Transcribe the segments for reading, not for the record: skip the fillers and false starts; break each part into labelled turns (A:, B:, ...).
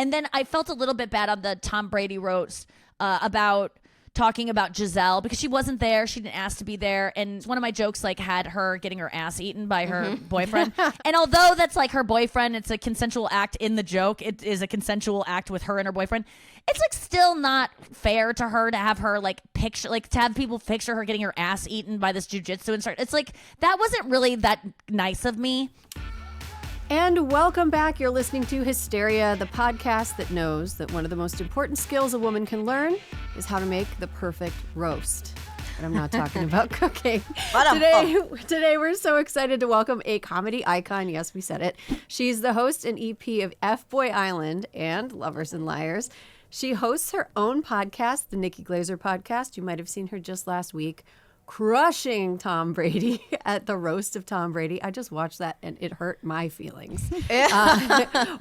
A: And then I felt a little bit bad on the Tom Brady roast about talking about Gisele because she wasn't there. She didn't ask to be there. And one of my jokes like had her getting her ass eaten by her boyfriend. And although that's like her boyfriend, it's a consensual act in the joke. It is a consensual act with her and her boyfriend. It's like still not fair to her to have her like picture, like to have people picture her getting her ass eaten by this jujitsu instructor. It's like, that wasn't really that nice of me.
B: And welcome back. You're listening to Hysteria, the podcast that knows that one of the most important skills a woman can learn is how to make the perfect roast. But I'm not talking about cooking. Today we're so excited to welcome a comedy icon. Yes, we said it. She's the host and EP of F-Boy Island and Lovers and Liars. She hosts her own podcast, the Nikki Glaser podcast. You might have seen her just last week, crushing Tom Brady at the roast of Tom Brady. I just watched that and it hurt my feelings.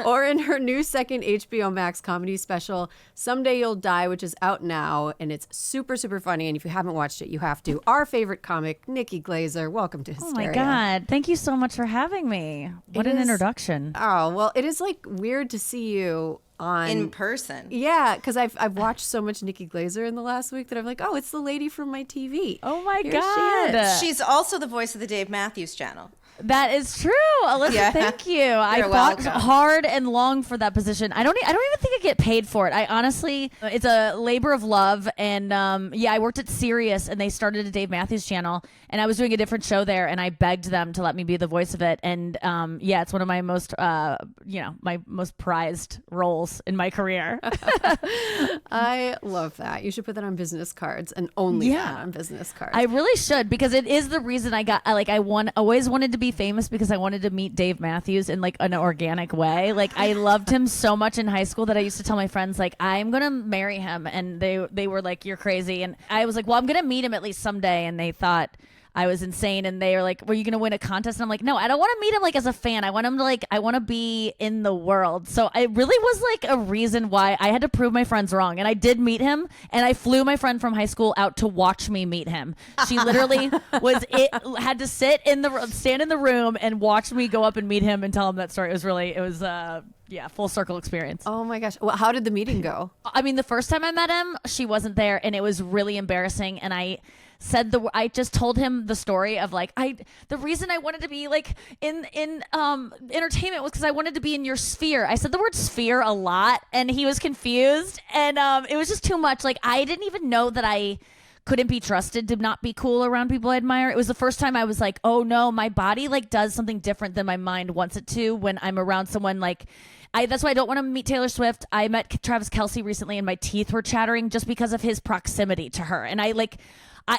B: Or in her new second HBO Max comedy special, Someday You'll Die, which is out now, and it's super, super funny. And if you haven't watched it, you have to. Our favorite comic, Nikki Glaser. Welcome to Hysteria.
A: Oh my God. Thank you so much for having me. What an introduction.
B: Oh, well, it is like weird to see you in
C: person.
B: Yeah, because I've watched so much Nikki Glaser in the last week that I'm like, oh, it's the lady from my TV.
A: Oh my
B: Here
A: God.
C: She's also the voice of the Dave Matthews channel.
A: That is true. Alyssa, thank you. I fought hard and long for that position. I don't even think I get paid for it. I honestly, it's a labor of love. And I worked at Sirius and they started a Dave Matthews channel and I was doing a different show there and I begged them to let me be the voice of it. And it's one of my most, my most prized roles in my career.
B: I love that. You should put that on business cards and only that on business cards.
A: I really should, because it is the reason I got, always wanted to be famous because I wanted to meet Dave Matthews in like an organic way. Like I loved him so much in high school that I used to tell my friends like I'm gonna marry him, and they were like, you're crazy, and I was like, well, I'm gonna meet him at least someday, and they thought I was insane, and they were like, were you gonna win a contest? And I'm like, no, I don't want to meet him like as a fan. I want him to I want to be in the world. So it really was like a reason why I had to prove my friends wrong, and I did meet him, and I flew my friend from high school out to watch me meet him. She literally had to stand in the room and watch me go up and meet him and tell him that story. It was full circle experience.
B: Oh my gosh. Well, how did the meeting go?
A: I mean, the first time I met him, she wasn't there, and it was really embarrassing, and I just told him the story of the reason I wanted to be in entertainment was because I wanted to be in your sphere. I said the word sphere a lot, and he was confused, and it was just too much. I didn't even know that I couldn't be trusted to not be cool around people I admire. It was the first time I was like, oh no, my body does something different than my mind wants it to when I'm around someone that's why I don't want to meet Taylor Swift. I met Travis Kelce recently and my teeth were chattering just because of his proximity to her. And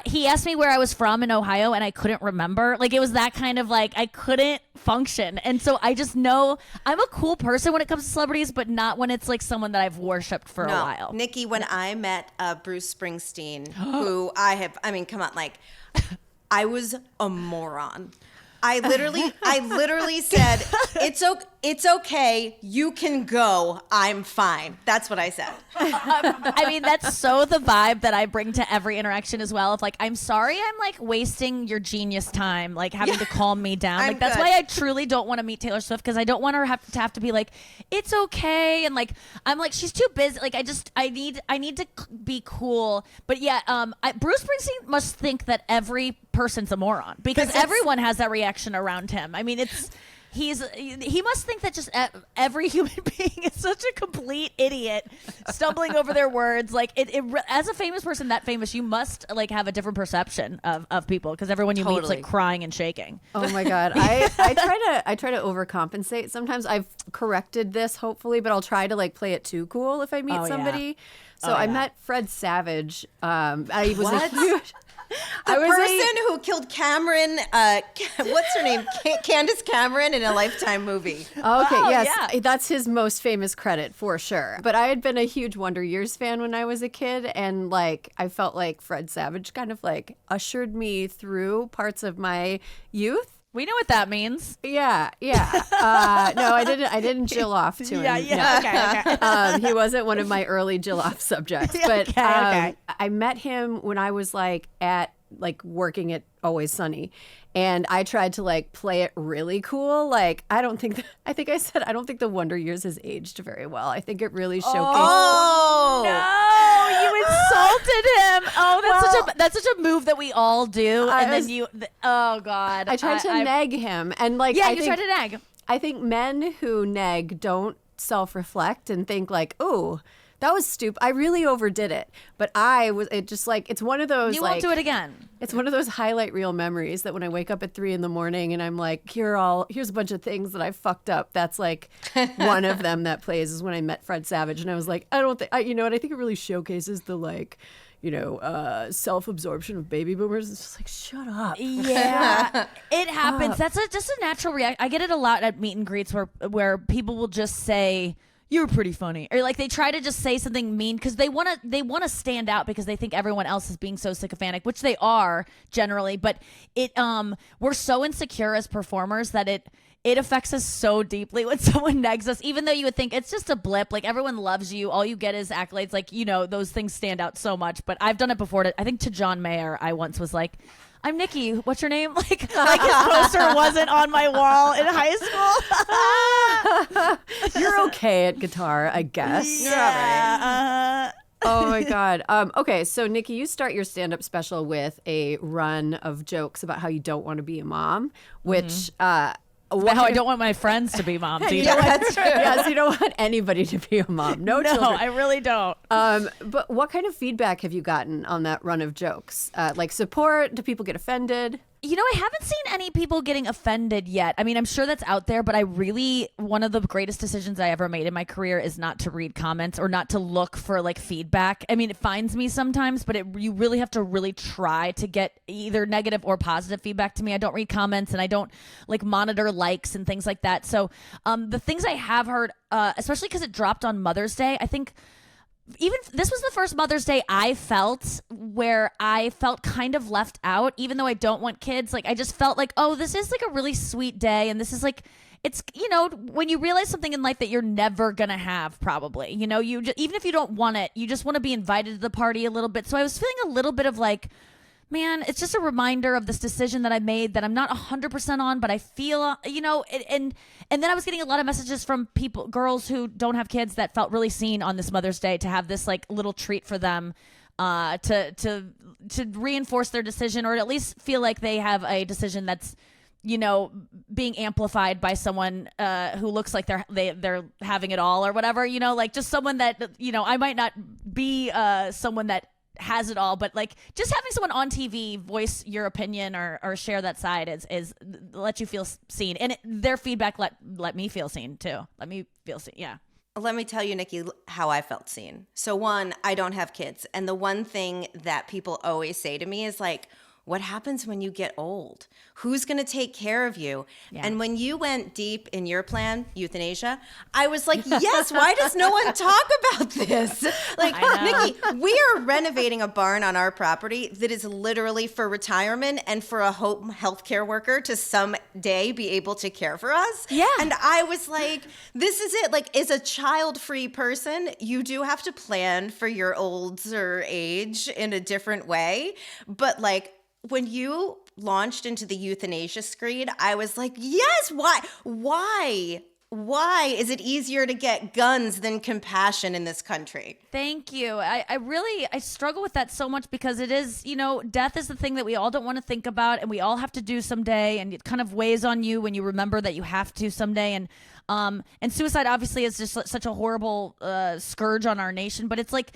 A: he asked me where I was from in Ohio and I couldn't remember. It was that kind of I couldn't function. And so I just know I'm a cool person when it comes to celebrities, but not when it's someone that I've worshipped for a while.
C: Nikki, when I met Bruce Springsteen, who come on, I was a moron. I literally said, it's okay. You can go. I'm fine. That's what I said.
A: I mean, that's so the vibe that I bring to every interaction as well. Of I'm sorry I'm wasting your genius time, having to calm me down. That's why I truly don't want to meet Taylor Swift, because I don't want her to have to be it's okay. And I'm she's too busy. I need to be cool. But Bruce Springsteen must think that every person's a moron, because everyone has that reaction around him. I mean, he must think that just every human being is such a complete idiot, stumbling over their words. As a famous person, that famous, you must have a different perception of people, because everyone you meet is crying and shaking.
B: Oh my God, I try to overcompensate. Sometimes I've corrected this, hopefully, but I'll try to play it too cool if I meet somebody. Yeah. So I met Fred Savage. I was a huge.
C: The person who killed Cameron, what's her name? Candace Cameron in a Lifetime movie.
B: Okay, yes. That's his most famous credit for sure. But I had been a huge Wonder Years fan when I was a kid, and I felt like Fred Savage kind of ushered me through parts of my youth.
A: We know what that means.
B: Yeah. No, I didn't Jill off to him.
A: Okay.
B: He wasn't one of my early Jill off subjects. But
A: okay.
B: I met him when I was at working at Always Sunny. And I tried to like play it really cool. Like, I think I said, I don't think the Wonder Years has aged very well. I think it really showcased.
C: Oh,
A: No, you insulted him. Oh, that's such a move that we all do. Oh God.
B: I tried to nag him. And like,
A: yeah, you tried to nag.
B: I think men who nag don't self-reflect and think like, oh, that was stupid. I really overdid it. But it's one of those.
A: You won't do it again.
B: It's one of those highlight reel memories that when I wake up at 3 a.m. and I'm like, here's a bunch of things that I fucked up. That's like one of them that plays is when I met Fred Savage. And I was like, I think it really showcases the like, self-absorption of baby boomers. It's just like, shut up.
A: Yeah, it happens. That's just a natural reaction. I get it a lot at meet and greets where people will just say, "You're pretty funny," or like they try to just say something mean because they want to stand out because they think everyone else is being so sycophantic, which they are generally. But we're so insecure as performers that it affects us so deeply when someone negs us, even though you would think it's just a blip. Like everyone loves you. All you get is accolades. Like, those things stand out so much. But I've done it before. I think to John Mayer, I once was like, "I'm Nikki. What's your name?" Like his poster wasn't on my wall in high school.
B: You're okay at guitar, I guess.
A: Yeah.
B: Oh my God. Okay, so Nikki, you start your stand-up special with a run of jokes about how you don't want to be a mom, which
A: How I don't want my friends to be moms either.
B: Yeah, that's true. Yes, you don't want anybody to be a mom. No children.
A: I really don't.
B: But what kind of feedback have you gotten on that run of jokes? Like support? Do people get offended?
A: I haven't seen any people getting offended yet. I mean, I'm sure that's out there, but one of the greatest decisions I ever made in my career is not to read comments or not to look for like feedback. I mean, it finds me sometimes, but you really have to really try to get either negative or positive feedback to me. I don't read comments and I don't like monitor likes and things like that. So the things I have heard, especially because it dropped on Mother's Day, I think even this was the first Mother's Day I felt where I felt kind of left out, even though I don't want kids. Like I just felt like, oh, this is like a really sweet day. And this is like, it's, when you realize something in life that you're never going to have, probably, even if you don't want it, you just want to be invited to the party a little bit. So I was feeling a little bit of like, man, it's just a reminder of this decision that I made that I'm not 100% on, but I feel, and then I was getting a lot of messages from girls who don't have kids that felt really seen on this Mother's Day to have this like little treat for them, to reinforce their decision or at least feel like they have a decision that's, being amplified by someone who looks like they're having it all or whatever, like just someone that, I might not be someone that has it all, but like just having someone on TV voice your opinion or share that side is let you feel seen, and their feedback let me feel seen too. Let me feel seen. Yeah.
C: Let me tell you, Nikki, how I felt seen. So one, I don't have kids, and the one thing that people always say to me is like, what happens when you get old? Who's going to take care of you? Yeah. And when you went deep in your plan, euthanasia, I was like, yes, why does no one talk about this? Like, Nikki, we are renovating a barn on our property that is literally for retirement and for a home healthcare worker to someday be able to care for us.
A: Yeah.
C: And I was like, this is it. Like, as a child-free person, you do have to plan for your older age in a different way. But like, when you launched into the euthanasia screed, I was like, yes, why is it easier to get guns than compassion in this country?
A: Thank you. I struggle with that so much because it is, death is the thing that we all don't want to think about and we all have to do someday, and it kind of weighs on you when you remember that you have to someday. And suicide obviously is just such a horrible scourge on our nation, but it's like,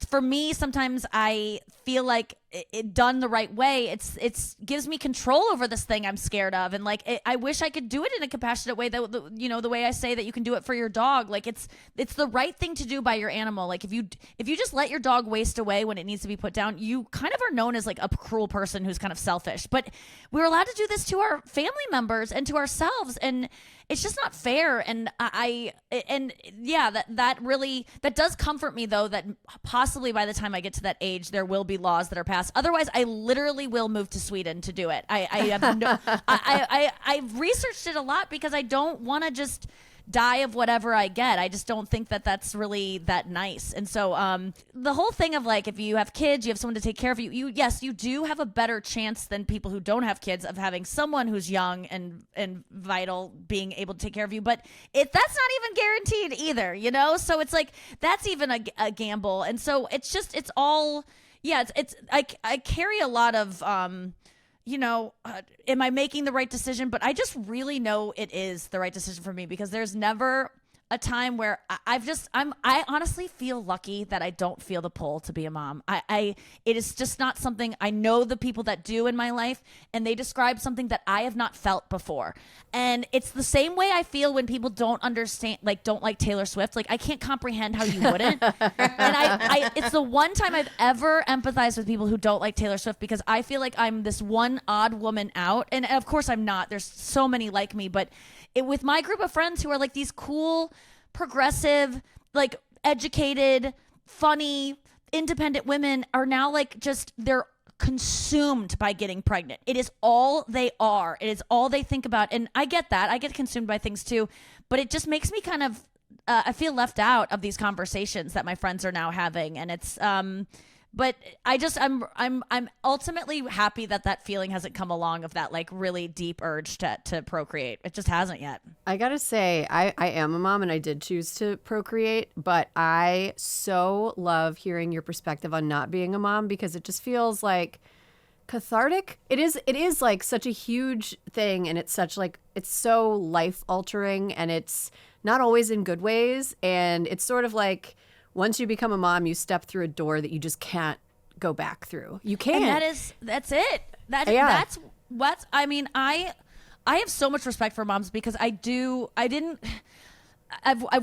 A: for me, sometimes I feel like it done the right way, it's gives me control over this thing I'm scared of, and like I wish I could do it in a compassionate way. That the way I say that you can do it for your dog, like it's the right thing to do by your animal. Like if you just let your dog waste away when it needs to be put down, you kind of are known as like a cruel person who's kind of selfish. But we're allowed to do this to our family members and to ourselves, and it's just not fair. And that does comfort me though, that possibly by the time I get to that age, there will be laws that are passed. Otherwise, I literally will move to Sweden to do it. I've researched it a lot because I don't want to just die of whatever I get. I just don't think that that's really that nice. And so the whole thing of like, if you have kids, you have someone to take care of you. Yes, you do have a better chance than people who don't have kids of having someone who's young and vital being able to take care of you. But that's not even guaranteed either, you know? So it's like, that's even a gamble. And so it's all, I carry a lot of, am I making the right decision? But I just really know it is the right decision for me, because there's never a time where I honestly feel lucky that I don't feel the pull to be a mom. It is just not something. I know the people that do in my life, and they describe something that I have not felt before. And it's the same way I feel when people don't understand, like, don't like Taylor Swift. Like, I can't comprehend how you wouldn't. And it's the one time I've ever empathized with people who don't like Taylor Swift, because I feel like I'm this one odd woman out. And of course I'm not. There's so many like me, but with my group of friends who are like these cool, progressive, like educated, funny, independent women are now like they're consumed by getting pregnant. It is all they are. It is all they think about. And I get that. I get consumed by things too, but it just makes me kind of, I feel left out of these conversations that my friends are now having. And it's, but I'm ultimately happy that feeling hasn't come along, of that like really deep urge to procreate. It just hasn't yet. I
B: gotta say, I am a mom and I did choose to procreate, but I so love hearing your perspective on not being a mom, because it just feels like cathartic. It is like such a huge thing, and it's so life altering, and it's not always in good ways. And it's sort of like, once you become a mom, you step through a door that you just can't go back through. You can't.
A: And that's it. That's what, I mean, I have so much respect for moms, because I've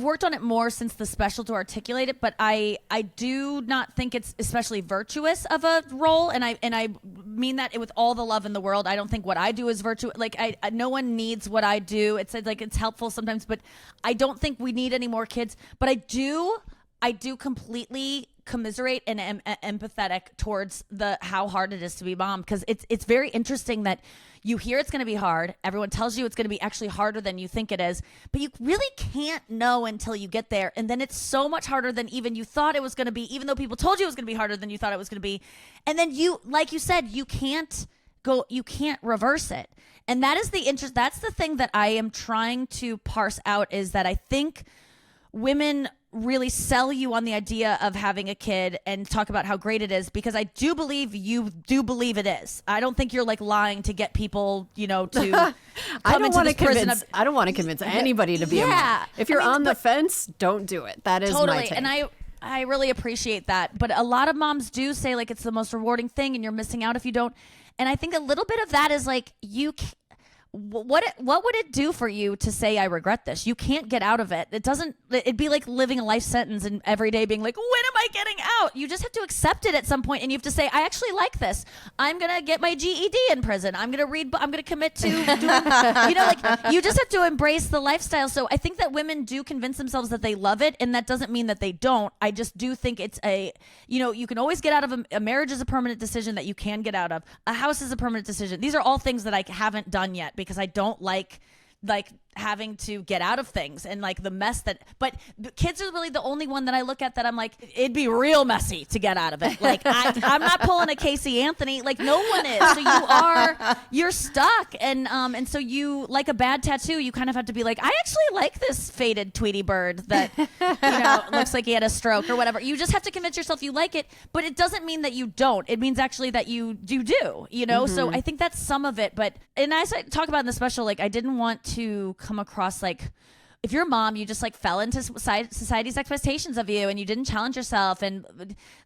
A: worked on it more since the special to articulate it, but I do not think it's especially virtuous of a role. And I mean that with all the love in the world. I don't think what I do is virtuous. Like, no one needs what I do. It's like, it's helpful sometimes, but I don't think we need any more kids. But I do completely commiserate and am empathetic towards how hard it is to be mom, because it's very interesting that you hear it's going to be hard. Everyone tells you it's going to be actually harder than you think it is, but you really can't know until you get there. And then it's so much harder than even you thought it was going to be, even though people told you it was going to be harder than you thought it was going to be. And then like you said, you can't reverse it. And that is that's the thing that I am trying to parse out, is that I think women really sell you on the idea of having a kid and talk about how great it is, because I do believe you do believe it is. I don't think you're like lying to get people, to
B: I don't want to convince anybody to be a mom. If you're on the fence, don't do it. That is
A: totally
B: my take.
A: And I really appreciate that. But a lot of moms do say like it's the most rewarding thing and you're missing out if you don't. And I think a little bit of that is like, what would it do for you to say, I regret this? You can't get out of it. It'd be like living a life sentence and every day being like, when am I getting out? You just have to accept it at some point, and you have to say, I actually like this. I'm going to get my GED in prison. I'm going to read, I'm going to commit to doing, you just have to embrace the lifestyle. So I think that women do convince themselves that they love it, and that doesn't mean that they don't. I just do think it's you can always get out of a marriage is a permanent decision that you can get out of. A house is a permanent decision. These are all things that I haven't done yet, because I don't like having to get out of things and like the mess but kids are really the only one that I look at that I'm like, it'd be real messy to get out of it. Like I'm not pulling a Casey Anthony, like no one is. So you're stuck. And so you, like a bad tattoo, you kind of have to be like, I actually like this faded Tweety bird that, looks like he had a stroke or whatever. You just have to convince yourself you like it, but it doesn't mean that you don't. It means actually that you do,
B: Mm-hmm.
A: So I think that's some of it. But, and as I talk about in the special, like I didn't want to come across like, if you're a mom, you just like fell into society's expectations of you and you didn't challenge yourself, and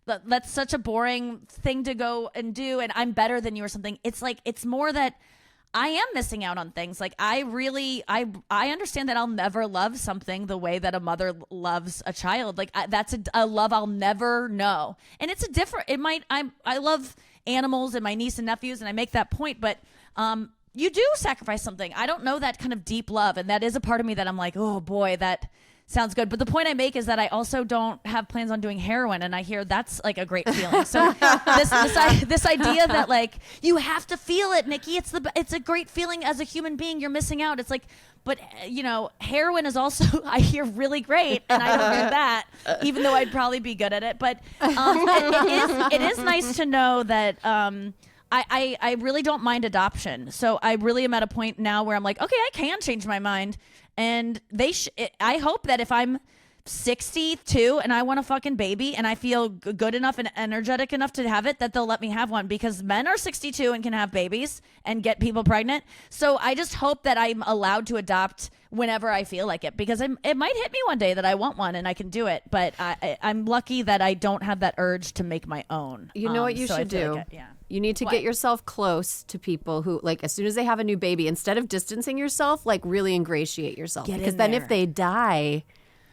A: that's such a boring thing to go and do, and I'm better than you or something. It's like, it's more that I am missing out on things. Like I understand that I'll never love something the way that a mother loves a child. Like that's a love I'll never know. And it's I love animals and my niece and nephews, and I make that point, but you do sacrifice something. I don't know that kind of deep love, and that is a part of me that I'm like, oh boy, that sounds good. But the point I make is that I also don't have plans on doing heroin, and I hear that's like a great feeling. So this idea that like you have to feel it, Nikki, it's a great feeling as a human being. You're missing out. It's like, but heroin is also I hear really great, and I don't do that, even though I'd probably be good at it. But it is nice to know that. I really don't mind adoption. So I really am at a point now where I'm like, okay, I can change my mind. And I hope that if I'm 62 and I want a fucking baby and I feel good enough and energetic enough to have it, that they'll let me have one, because men are 62 and can have babies and get people pregnant. So I just hope that I'm allowed to adopt whenever I feel like it, because it might hit me one day that I want one and I can do it. But I'm lucky that I don't have that urge to make my own.
B: You know what you should do? You need to get yourself close to people who, like, as soon as they have a new baby, instead of distancing yourself, like, really ingratiate yourself. Because then if they die,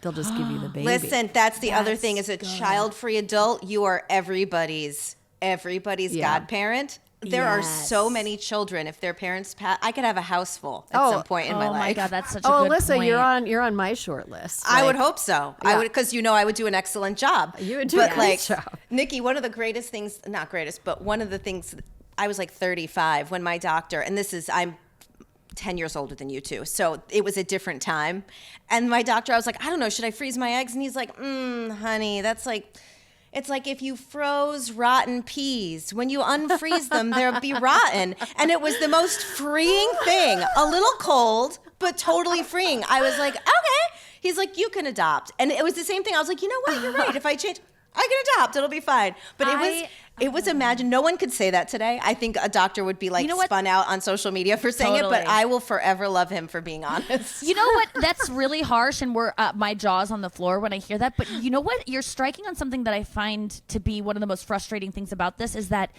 B: they'll just give you the baby.
C: Listen, that's the other thing. As a child-free adult, you are everybody's godparent. There are so many children. If their parents pass, I could have a house full at some point in my life.
A: Oh my God, that's such a good
B: Alyssa,
A: point.
B: you're on my short list.
C: I would hope so. I would, because I would do an excellent job.
B: You would do a great job.
C: Nikki, one of the greatest things, not greatest, but one of the things, I was like 35 when my doctor, and I'm 10 years older than you two, so it was a different time. And my doctor, I was like, I don't know, should I freeze my eggs? And he's like, honey, that's like, it's like if you froze rotten peas. When you unfreeze them, they'll be rotten. And it was the most freeing thing. A little cold, but totally freeing. I was like, okay. He's like, you can adopt. And it was the same thing. I was like, you know what? You're right. If I change, I can adopt. It'll be fine. But it was imagine. No one could say that today. I think a doctor would be like spun out on social media for saying it, but I will forever love him for being honest.
A: You know what? That's really harsh, and my jaw's on the floor when I hear that. But you know what? You're striking on something that I find to be one of the most frustrating things about this is that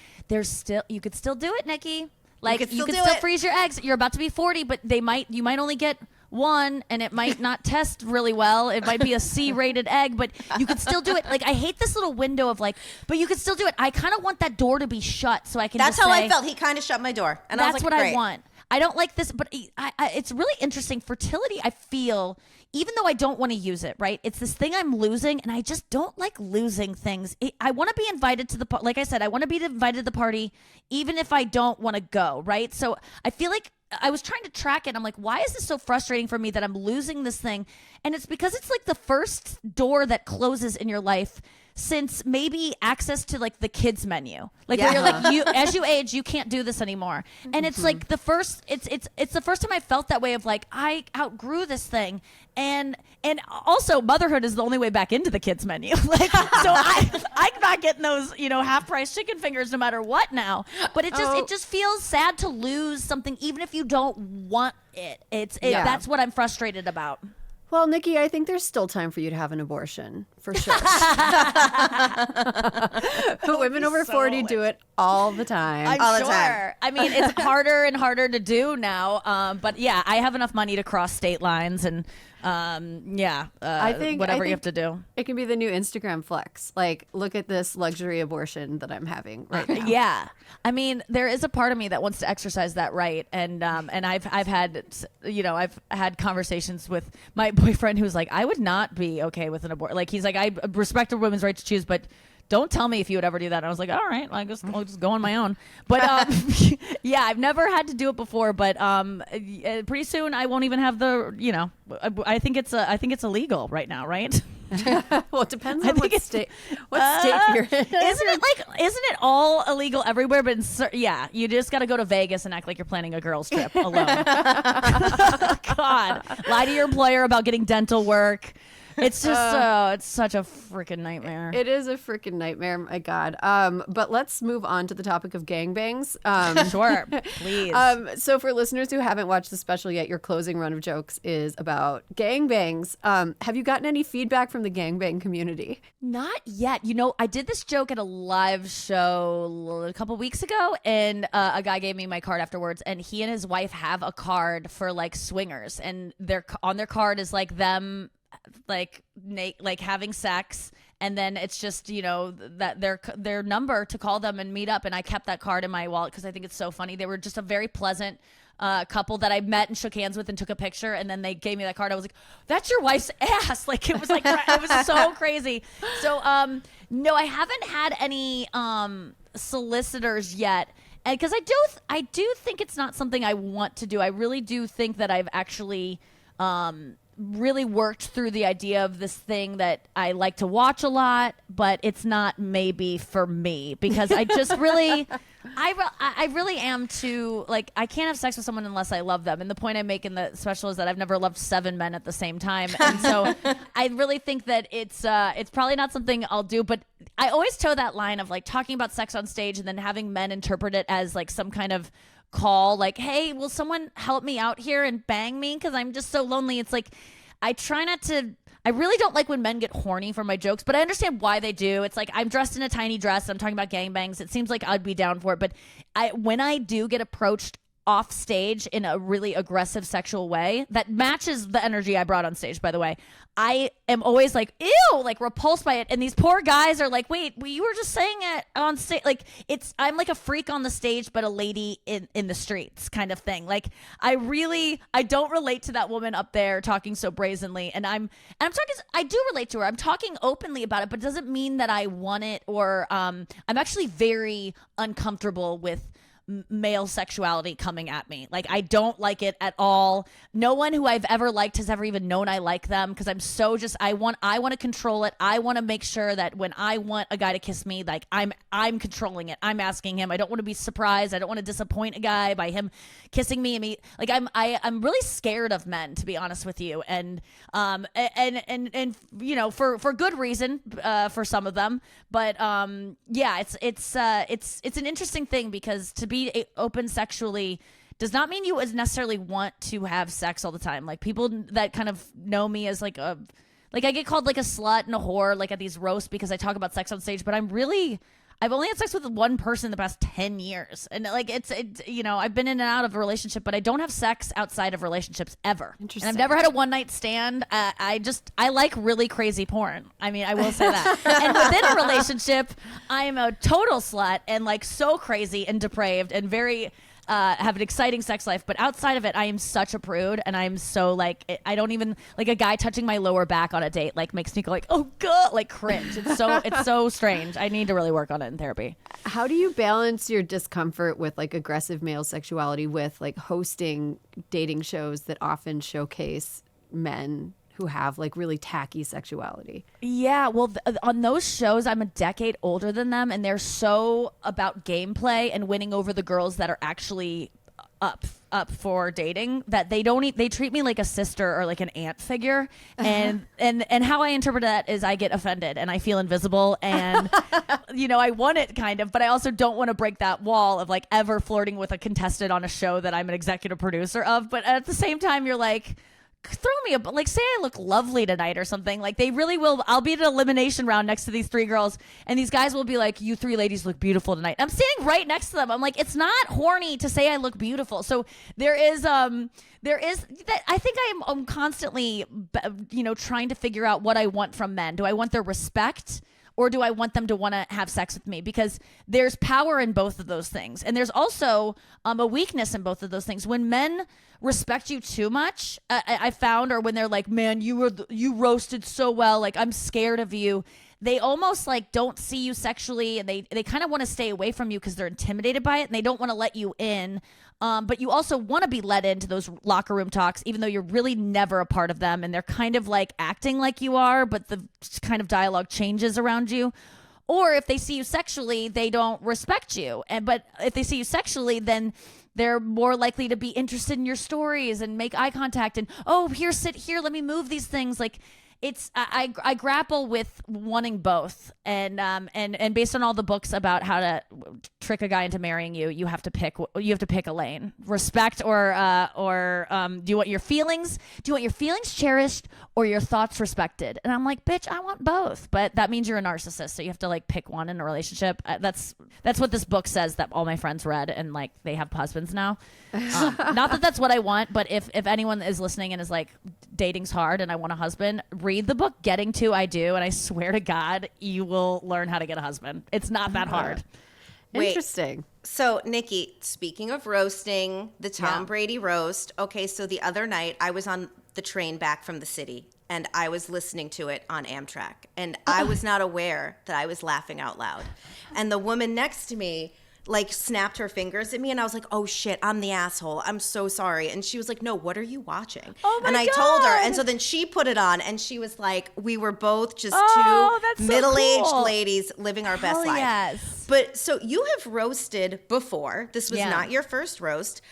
A: you could still do it, Nikki. Like you could still freeze your eggs. You're about to be 40, but you might only get one, and it might not test really well. It might be a C-rated egg, but you could still do it. Like, I hate this little window of like, but you could still do it. I kind of want that door to be shut so I can.
C: That's
A: just
C: how
A: say,
C: I felt. He kind of shut my door, and I was like,
A: that's what
C: great.
A: I want. I don't like this, but it's really interesting. Fertility, I feel, even though I don't want to use it, right? It's this thing I'm losing, and I just don't like losing things. I want to be invited to like I said, I want to be invited to the party, even if I don't want to go, right? So I feel like I was trying to track it. I'm like, why is this so frustrating for me that I'm losing this thing? And it's because it's like the first door that closes in your life since maybe access to like the kids menu, like where you're like, as you age, you can't do this anymore. And it's like the first, it's the first time I felt that way of like, I outgrew this thing. And also motherhood is the only way back into the kids menu. Like, so I'm not getting those, half price chicken fingers no matter what now, but it just feels sad to lose something, even if you don't want it. That's what I'm frustrated about.
B: Well, Nikki, I think there's still time for you to have an abortion, for sure. Women over 40 do it all the time.
C: All the time.
A: I mean, it's harder and harder to do now. But yeah, I have enough money to cross state lines and I think whatever you have to do.
B: It can be the new Instagram flex. Like, look at this luxury abortion that I'm having right now.
A: Yeah. I mean, there is a part of me that wants to exercise that right. And I've had conversations with my boyfriend who's like, I would not be okay with an abortion. Like, he's like, I respect a woman's right to choose, but don't tell me if you would ever do that. And I was like, all right, I'll just go on my own. But yeah, I've never had to do it before. But pretty soon I won't even have the. I think it's illegal right now, right?
B: Well, it depends on what state you're in.
A: Isn't it all illegal everywhere? But you just got to go to Vegas and act like you're planning a girls trip alone. God, lie to your employer about getting dental work. It's just it's such a freaking nightmare.
B: It is a freaking nightmare, my God. But let's move on to the topic of gangbangs.
A: Sure, please.
B: So for listeners who haven't watched the special yet, your closing run of jokes is about gangbangs. Have you gotten any feedback from the gangbang community?
A: Not yet. I did this joke at a live show a couple weeks ago, and a guy gave me my card afterwards, and he and his wife have a card for like swingers, and on their card is like them like having sex, And then it's just, that their number to call them and meet up. And I kept that card in my wallet because I think it's so funny. They were just a very pleasant couple that I met and shook hands with and took a picture. And then they gave me that card. I was like, that's your wife's ass. Like, it was it was so crazy. So, no, I haven't had any solicitors yet. And because I do think it's not something I want to do. I really do think that I've actually really worked through the idea of this thing that I like to watch a lot, but it's not maybe for me because I just really, I really am too, like, I can't have sex with someone unless I love them. And the point I make in the special is that I've never loved 7 men at the same time. And so I really think that it's probably not something I'll do, but I always toe that line of like talking about sex on stage and then having men interpret it as like some kind of call, like, hey, will someone help me out here and bang me because I'm just so lonely. It's like I try not to. I really don't like when men get horny for my jokes, but I understand why they do. It's like I'm dressed in a tiny dress. I'm talking about gangbangs. It seems like I'd be down for it, but when I do get approached off stage in a really aggressive sexual way that matches the energy I brought on stage, by the way, I am always like, ew, like repulsed by it. And these poor guys are like, wait, you were just saying it on stage. Like I'm like a freak on the stage, but a lady in the streets kind of thing. Like I don't relate to that woman up there talking so brazenly. And I'm talking, I do relate to her. I'm talking openly about it, but it doesn't mean that I want it or, I'm actually very uncomfortable with male sexuality coming at me. Like I don't like it at all. No one who I've ever liked has ever even known I like them because I'm so just I want to control it. I want to make sure that when I want a guy to kiss me, like I'm controlling it. I'm asking him. I don't want to be surprised. I don't want to disappoint a guy by him kissing me. Like I'm really scared of men, to be honest with you. And for good reason for some of them. But yeah, it's an interesting thing because to be open sexually does not mean you necessarily want to have sex all the time. Like people that kind of know me as like I get called like a slut and a whore like at these roasts because I talk about sex on stage, but I've only had sex with one person in the past 10 years. And like I've been in and out of a relationship, but I don't have sex outside of relationships ever.
B: Interesting.
A: And I've never had a one night stand. I like really crazy porn. I mean, I will say that. And within a relationship, I am a total slut and like so crazy and depraved and very have an exciting sex life, but outside of it, I am such a prude, and I'm so like I don't even like a guy touching my lower back on a date like makes me go like, oh god, like cringe. It's so strange. I need to really work on it in therapy.
B: How do you balance your discomfort with like aggressive male sexuality with like hosting dating shows that often showcase men who have like really tacky sexuality?
A: Yeah, well, on those shows, I'm a decade older than them, and they're so about gameplay and winning over the girls that are actually up for dating that they treat me like a sister or like an aunt figure, and how I interpret that is I get offended and I feel invisible, and I want it kind of, but I also don't want to break that wall of like ever flirting with a contestant on a show that I'm an executive producer of, but at the same time, you're like, throw me like say I look lovely tonight or something. Like they really will. I'll be at an elimination round next to these 3 girls and these guys will be like, you 3 ladies look beautiful tonight. I'm standing right next to them. I'm like, it's not horny to say I look beautiful. So there is that I think I'm constantly trying to figure out what I want from men. Do I want their respect? Or do I want them to want to have sex with me? Because there's power in both of those things. And there's also a weakness in both of those things. When men respect you too much, I found, or when they're like, man, you roasted so well, like I'm scared of you. They almost like don't see you sexually, and they kind of want to stay away from you because they're intimidated by it and they don't want to let you in. But you also want to be let into those locker room talks, even though you're really never a part of them. And they're kind of like acting like you are, but the kind of dialogue changes around you. Or if they see you sexually, they don't respect you. But if they see you sexually, then they're more likely to be interested in your stories and make eye contact and, oh, here, sit here, let me move these things. Like, I grapple with wanting both, and based on all the books about how to trick a guy into marrying you, you have to pick a lane: respect or do you want your feelings cherished or your thoughts respected? And I'm like, bitch, I want both, but that means you're a narcissist, so you have to like pick one in a relationship. That's what this book says that all my friends read, and like they have husbands now. Not that that's what I want, but if anyone is listening and is like, dating's hard and I want a husband, read read the book Getting To I Do, and I swear to God, you will learn how to get a husband. It's not that hard.
C: Wait.
B: Interesting.
C: So, Nikki, speaking of roasting, the Tom Brady roast. Okay, so the other night I was on the train back from the city and I was listening to it on Amtrak, and I was not aware that I was laughing out loud. And the woman next to me like snapped her fingers at me, and I was like, oh shit, I'm the asshole. I'm so sorry. And she was like, no, what are you watching?
A: Oh my
C: and I
A: God.
C: told her, and so then she put it on, and she was like, we were both just
A: that's
C: two
A: so
C: middle-aged
A: cool.
C: ladies living our best
A: Hell
C: life.
A: yes.
C: But so you have roasted before. This was
A: Yeah.
C: not your first roast.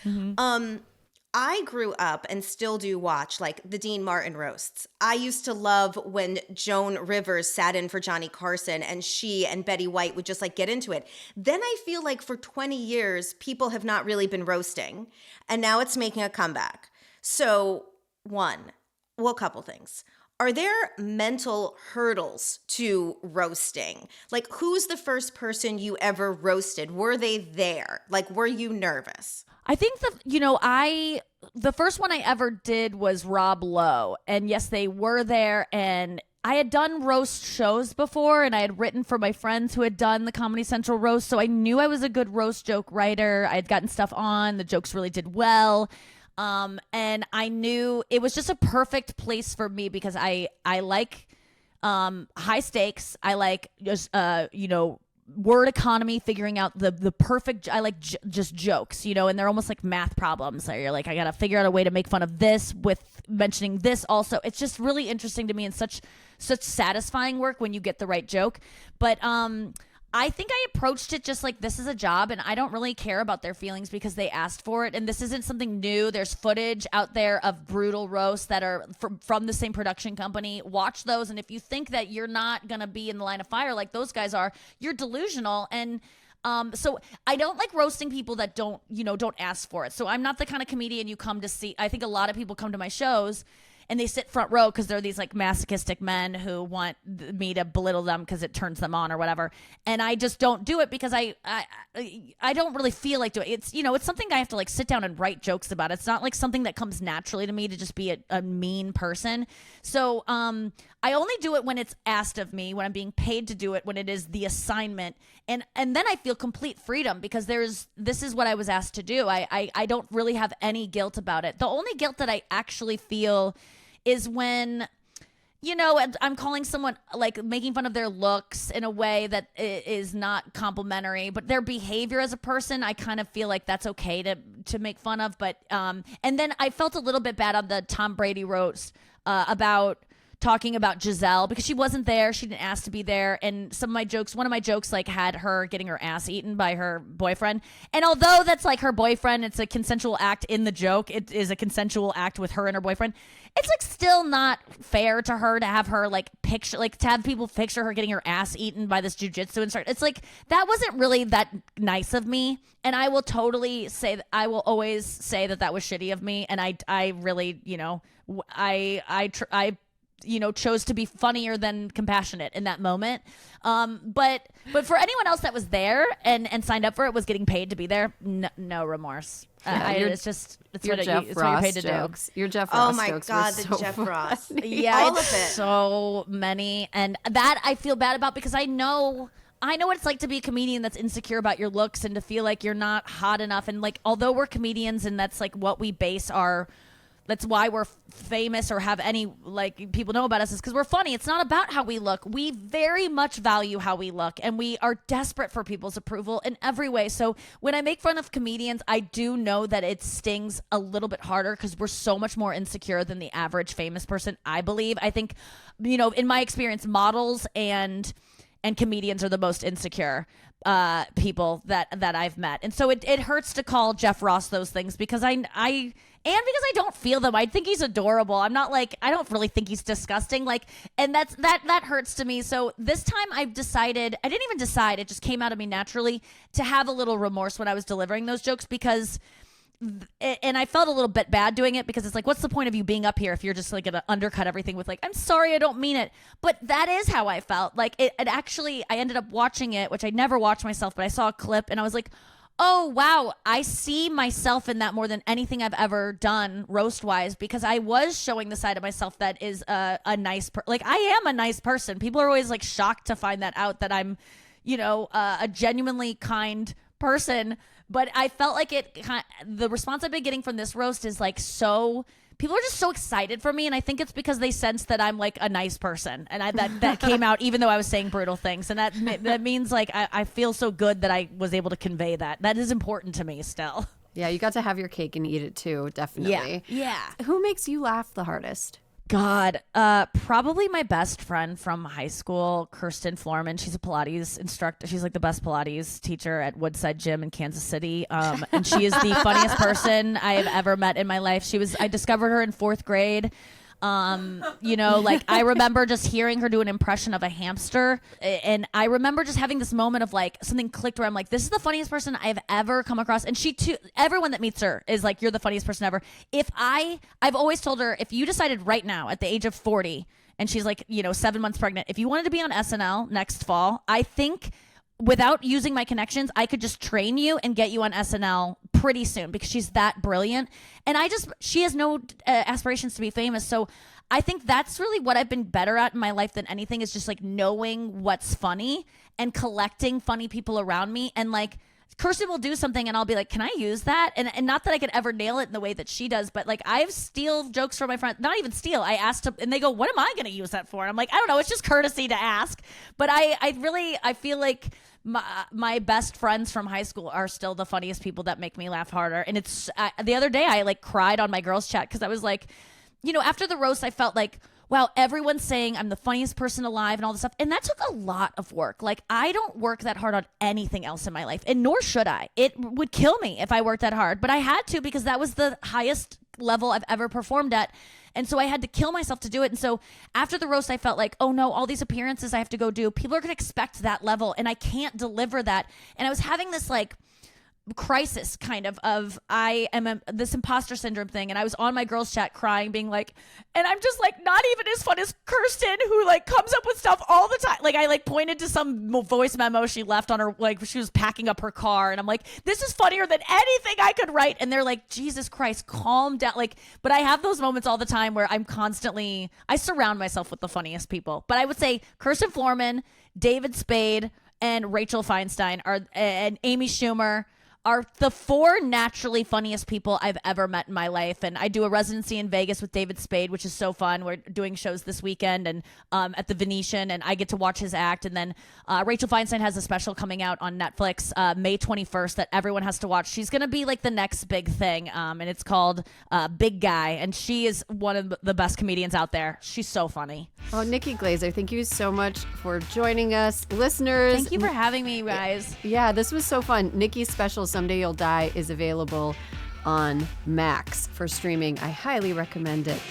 C: I grew up and still do watch like the Dean Martin roasts. I used to love when Joan Rivers sat in for Johnny Carson and she and Betty White would just like get into it. Then I feel like for 20 years, people have not really been roasting, and now it's making a comeback. So a couple things. Are there mental hurdles to roasting? Like, who's the first person you ever roasted? Were they there? Like, were you nervous?
A: I think the first one I ever did was Rob Lowe, and yes, they were there, and I had done roast shows before, and I had written for my friends who had done the Comedy Central roast, so I knew I was a good roast joke writer. I had gotten stuff on, the jokes really did well, and I knew it was just a perfect place for me because I like high stakes. I like just word economy, figuring out the perfect, I like just jokes, and they're almost like math problems. So you're like, I gotta figure out a way to make fun of this with mentioning this also. It's just really interesting to me and such satisfying work when you get the right joke. But I think I approached it just like, this is a job and I don't really care about their feelings because they asked for it. And this isn't something new. There's footage out there of brutal roasts that are from the same production company. Watch those. And if you think that you're not going to be in the line of fire like those guys are, you're delusional. And so I don't like roasting people that don't ask for it. So I'm not the kind of comedian you come to see. I think a lot of people come to my shows and they sit front row because they're these like masochistic men who want me to belittle them because it turns them on or whatever. And I just don't do it because I don't really feel like doing it. It's, it's something I have to like sit down and write jokes about. It's not like something that comes naturally to me to just be a mean person. So I only do it when it's asked of me, when I'm being paid to do it, when it is the assignment. And then I feel complete freedom because this is what I was asked to do. I don't really have any guilt about it. The only guilt that I actually feel is when, I'm calling someone, like making fun of their looks in a way that is not complimentary, but their behavior as a person, I kind of feel like that's okay to make fun of. But, and then I felt a little bit bad on the Tom Brady roast about talking about Gisele because she wasn't there. She didn't ask to be there. And one of my jokes like had her getting her ass eaten by her boyfriend. And although that's like her boyfriend, it's a consensual act in the joke. It is a consensual act with her and her boyfriend. It's like still not fair to her to have her like picture, like to have people picture her getting her ass eaten by this jujitsu instructor. It's like, that wasn't really that nice of me. And I will totally say that I will always say that was shitty of me. And I really, I chose to be funnier than compassionate in that moment. But for anyone else that was there and signed up for it, was getting paid to be there, no remorse. It's
B: your
A: what
B: Jeff
A: it's
B: Ross
A: what you're paid to
B: jokes. Your Jeff
C: Oh
B: Ross
C: my
B: jokes were
C: God, the
B: so
C: Jeff
B: funny.
C: Ross.
A: do. Yeah,
C: All
A: it's
C: of it.
A: so many. And that I feel bad about because I know what it's like to be a comedian that's insecure about your looks and to feel like you're not hot enough. And like, although we're comedians and that's like what we base that's why we're famous or have any, like, people know about us is because we're funny. It's not about how we look. We very much value how we look, and we are desperate for people's approval in every way. So when I make fun of comedians, I do know that it stings a little bit harder because we're so much more insecure than the average famous person, I believe. I think, in my experience, models and comedians are the most insecure people that I've met. And so it hurts to call Jeff Ross those things because because I don't feel them. I think he's adorable. I'm not like, I don't really think he's disgusting. Like, and that hurts to me. So this time I've decided, I didn't even decide, it just came out of me naturally to have a little remorse when I was delivering those jokes because, and I felt a little bit bad doing it because it's like, what's the point of you being up here if you're just like gonna undercut everything with like, I'm sorry, I don't mean it. But that is how I felt. Like it actually, I ended up watching it, which I never watched myself, but I saw a clip and I was like, oh, wow, I see myself in that more than anything I've ever done roast-wise, because I was showing the side of myself that is a nice like, I am a nice person. People are always like shocked to find that out, that I'm, a genuinely kind person. But I felt like the response I've been getting from this roast is like people are just so excited for me, and I think it's because they sense that I'm like a nice person, and that came out even though I was saying brutal things, and that means like I feel so good that I was able to convey that. That is important to me still.
B: Yeah, you got to have your cake and eat it too, definitely.
A: Yeah.
B: Who makes you laugh the hardest?
A: God, probably my best friend from high school, Kirsten Florman. She's a Pilates instructor. She's like the best Pilates teacher at Woodside Gym in Kansas City. And she is the funniest person I have ever met in my life. I discovered her in 4th grade. Like I remember just hearing her do an impression of a hamster, and I remember just having this moment of like something clicked where I'm like, this is the funniest person I've ever come across. And she too, everyone that meets her is like, you're the funniest person ever. I've always told her, if you decided right now at the age of 40, and she's like, 7 months pregnant, if you wanted to be on SNL next fall, I think without using my connections, I could just train you and get you on SNL pretty soon, because she's that brilliant. And she has no aspirations to be famous. So I think that's really what I've been better at in my life than anything, is just like knowing what's funny and collecting funny people around me. And like, Kirsten will do something and I'll be like, can I use that? And not that I could ever nail it in the way that she does, but like I've steal jokes from my friends, not even steal. I asked them and they go, what am I going to use that for? And I'm like, I don't know. It's just courtesy to ask. But I feel like my best friends from high school are still the funniest people that make me laugh harder. And it's the other day I like cried on my girls chat, because I was like, after the roast, I felt like, wow, everyone's saying I'm the funniest person alive and all this stuff. And that took a lot of work. Like, I don't work that hard on anything else in my life, and nor should I. It would kill me if I worked that hard. But I had to, because that was the highest level I've ever performed at. And so I had to kill myself to do it. And so after the roast, I felt like, oh no, all these appearances I have to go do, people are going to expect that level, and I can't deliver that. And I was having this like crisis kind of I am this imposter syndrome thing, and I was on my girls chat crying, being like, and I'm just like not even as fun as Kirsten, who like comes up with stuff all the time. Like I like pointed to some voice memo she left on her, like she was packing up her car, and I'm like, this is funnier than anything I could write. And they're like, Jesus Christ, calm down. Like, but I have those moments all the time where I surround myself with the funniest people. But I would say Kirsten Florman, David Spade, and Rachel Feinstein and Amy Schumer are the 4 naturally funniest people I've ever met in my life. And I do a residency in Vegas with David Spade, which is so fun. We're doing shows this weekend and at the Venetian, and I get to watch his act. And then Rachel Feinstein has a special coming out on Netflix May 21st that everyone has to watch. She's going to be like the next big thing, and it's called Big Guy. And she is one of the best comedians out there. She's so funny.
B: Oh, Nikki Glaser, thank you so much for joining us. Listeners,
A: thank you for having me, guys.
B: Yeah, this was so fun. Nikki's special, Someday You'll Die, is available on Max for streaming. I highly recommend it.